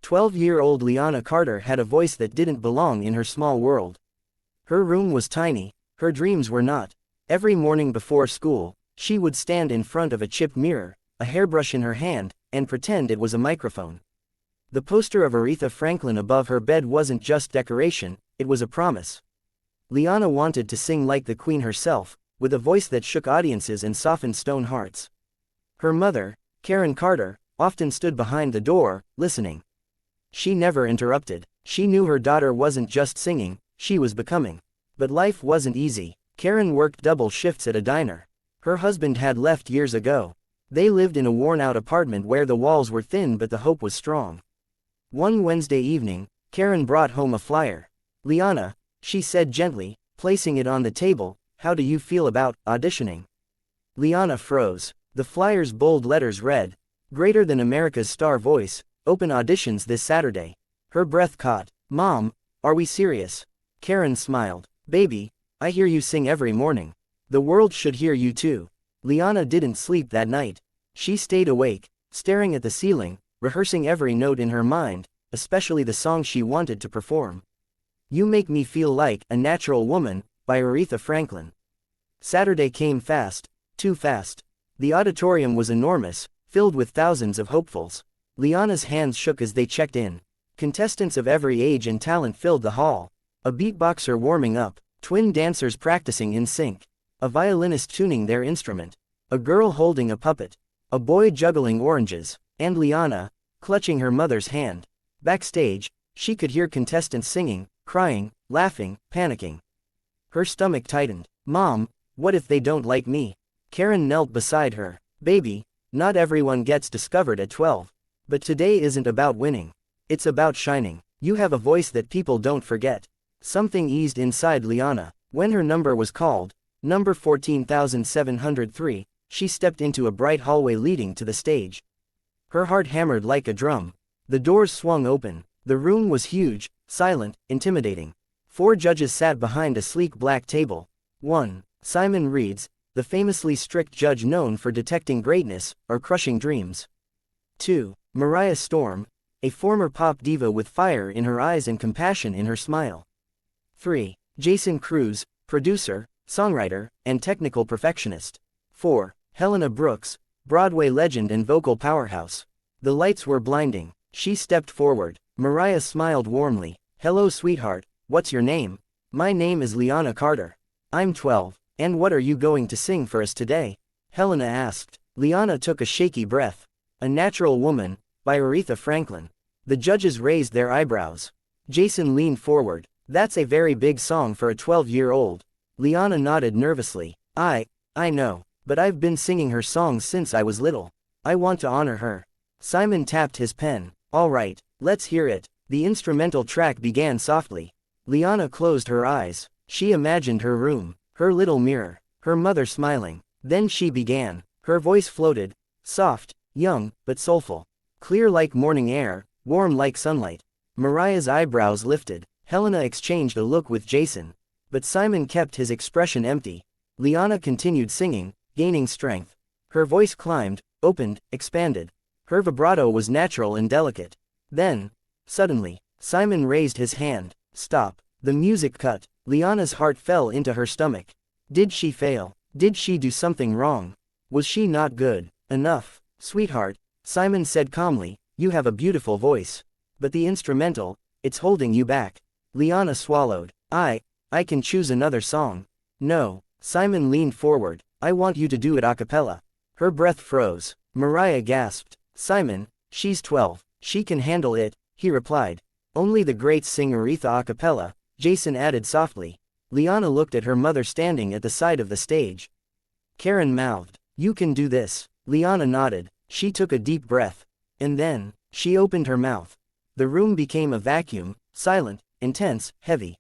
12-year-old Liana Carter had a voice that didn't belong in her small world. Her room was tiny, her dreams were not. Every morning before school, she would stand in front of a chipped mirror, a hairbrush in her hand, and pretend it was a microphone. The poster of Aretha Franklin above her bed wasn't just decoration, it was a promise. Liana wanted to sing like the Queen herself, with a voice that shook audiences and softened stone hearts. Her mother, Karen Carter, often stood behind the door, listening. She never interrupted. She knew her daughter wasn't just singing, she was becoming. But life wasn't easy. Karen worked double shifts at a diner. Her husband had left years ago. They lived in a worn-out apartment where the walls were thin but the hope was strong. One Wednesday evening, Karen brought home a flyer. "Liana," she said gently, placing it on the table, "how do you feel about auditioning?" Liana froze. The flyer's bold letters read, "Greater than America's Star Voice, open auditions this Saturday." Her breath caught. "Mom, are we serious?" Karen smiled. "Baby, I hear you sing every morning. The world should hear you too." Liana didn't sleep that night. She stayed awake, staring at the ceiling, rehearsing every note in her mind, especially the song she wanted to perform. "You Make Me Feel Like a Natural Woman," by Aretha Franklin. Saturday came fast, too fast. The auditorium was enormous, filled with thousands of hopefuls. Liana's hands shook as they checked in. Contestants of every age and talent filled the hall. A beatboxer warming up, twin dancers practicing in sync, a violinist tuning their instrument, a girl holding a puppet, a boy juggling oranges, and Liana, clutching her mother's hand. Backstage, she could hear contestants singing, crying, laughing, panicking. Her stomach tightened. "Mom, what if they don't like me?" Karen knelt beside her. "Baby, not everyone gets discovered at 12. But today isn't about winning. It's about shining. You have a voice that people don't forget." Something eased inside Liana. When her number was called, number 14,703, she stepped into a bright hallway leading to the stage. Her heart hammered like a drum. The doors swung open. The room was huge, silent, intimidating. 4 judges sat behind a sleek black table. 1. Simon Reeds, the famously strict judge known for detecting greatness or crushing dreams. 2. Mariah Storm, a former pop diva with fire in her eyes and compassion in her smile. 3. Jason Cruz, producer, songwriter, and technical perfectionist. 4. Helena Brooks, Broadway legend and vocal powerhouse. The lights were blinding. She stepped forward. Mariah smiled warmly. "Hello sweetheart, what's your name?" "My name is Liana Carter. I'm 12. "And what are you going to sing for us today?" Helena asked. Liana took a shaky breath. "A Natural Woman," by Aretha Franklin. The judges raised their eyebrows. Jason leaned forward. "That's a very big song for a 12-year-old. Liana nodded nervously. I know, but I've been singing her songs since I was little. I want to honor her." Simon tapped his pen. "All right, let's hear it." The instrumental track began softly. Liana closed her eyes. She imagined her room, her little mirror, her mother smiling. Then she began. Her voice floated, soft, young, but soulful. Clear like morning air, warm like sunlight. Mariah's eyebrows lifted. Helena exchanged a look with Jason. But Simon kept his expression empty. Liana continued singing, gaining strength. Her voice climbed, opened, expanded. Her vibrato was natural and delicate. Then, suddenly, Simon raised his hand. "Stop." The music cut. Liana's heart fell into her stomach. Did she fail? Did she do something wrong? Was she not good enough? "Sweetheart," Simon said calmly, "you have a beautiful voice. But the instrumental, it's holding you back." Liana swallowed. I can choose another song." "No." Simon leaned forward. "I want you to do it a cappella." Her breath froze. Mariah gasped. "Simon, she's 12. She can handle it," he replied. "Only the greats sing Aretha a cappella," Jason added softly. Liana looked at her mother standing at the side of the stage. Karen mouthed, "You can do this." Liana nodded. She took a deep breath. And then, she opened her mouth. The room became a vacuum, silent, intense, heavy.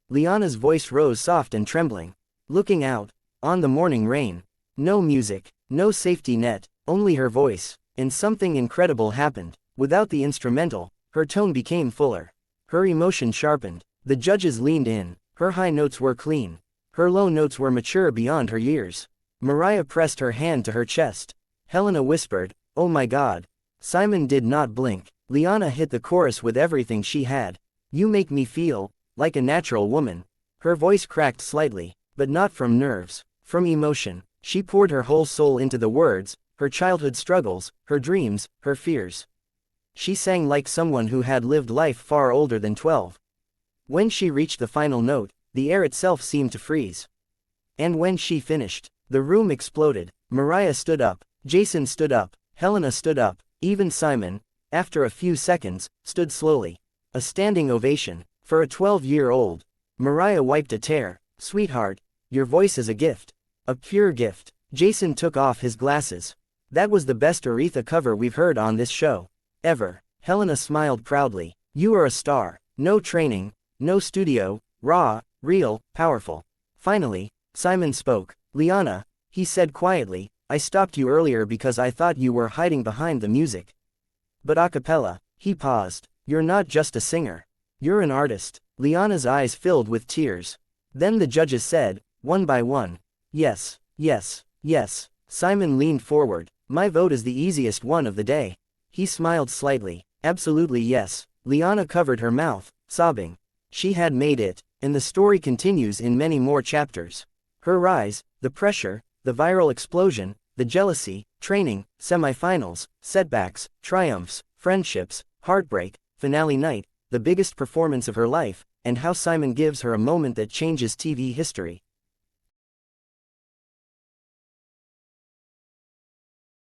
Liana's voice rose soft and trembling. Looking out, on the morning rain. No music, no safety net, only her voice. And something incredible happened. Without the instrumental, her tone became fuller. Her emotion sharpened. The judges leaned in. Her high notes were clean. Her low notes were mature beyond her years. Mariah pressed her hand to her chest. Helena whispered, "Oh my God." Simon did not blink. Liana hit the chorus with everything she had. You make me feel like a natural woman. Her voice cracked slightly, but not from nerves, from emotion. She poured her whole soul into the words, her childhood struggles, her dreams, her fears. She sang like someone who had lived life far older than 12. When she reached the final note, the air itself seemed to freeze. And when she finished, the room exploded. Mariah stood up, Jason stood up, Helena stood up, even Simon, after a few seconds, stood slowly. A standing ovation, for a 12-year-old. Mariah wiped a tear. Sweetheart, your voice is a gift. A pure gift. Jason took off his glasses. That was the best Aretha cover we've heard on this show. Ever. Helena smiled proudly. You are a star. No training, no studio, raw, real, powerful. Finally, Simon spoke. Liana, he said quietly, I stopped you earlier because I thought you were hiding behind the music. But acapella, he paused. You're not just a singer. You're an artist. Liana's eyes filled with tears. Then the judges said, one by one. Yes, yes, yes. Simon leaned forward. My vote is the easiest one of the day. He smiled slightly. Absolutely yes. Liana covered her mouth, sobbing. She had made it, and the story continues in many more chapters. Her rise, the pressure, the viral explosion, the jealousy, training, semifinals, setbacks, triumphs, friendships, heartbreak, finale night, the biggest performance of her life, and how Simon gives her a moment that changes TV history.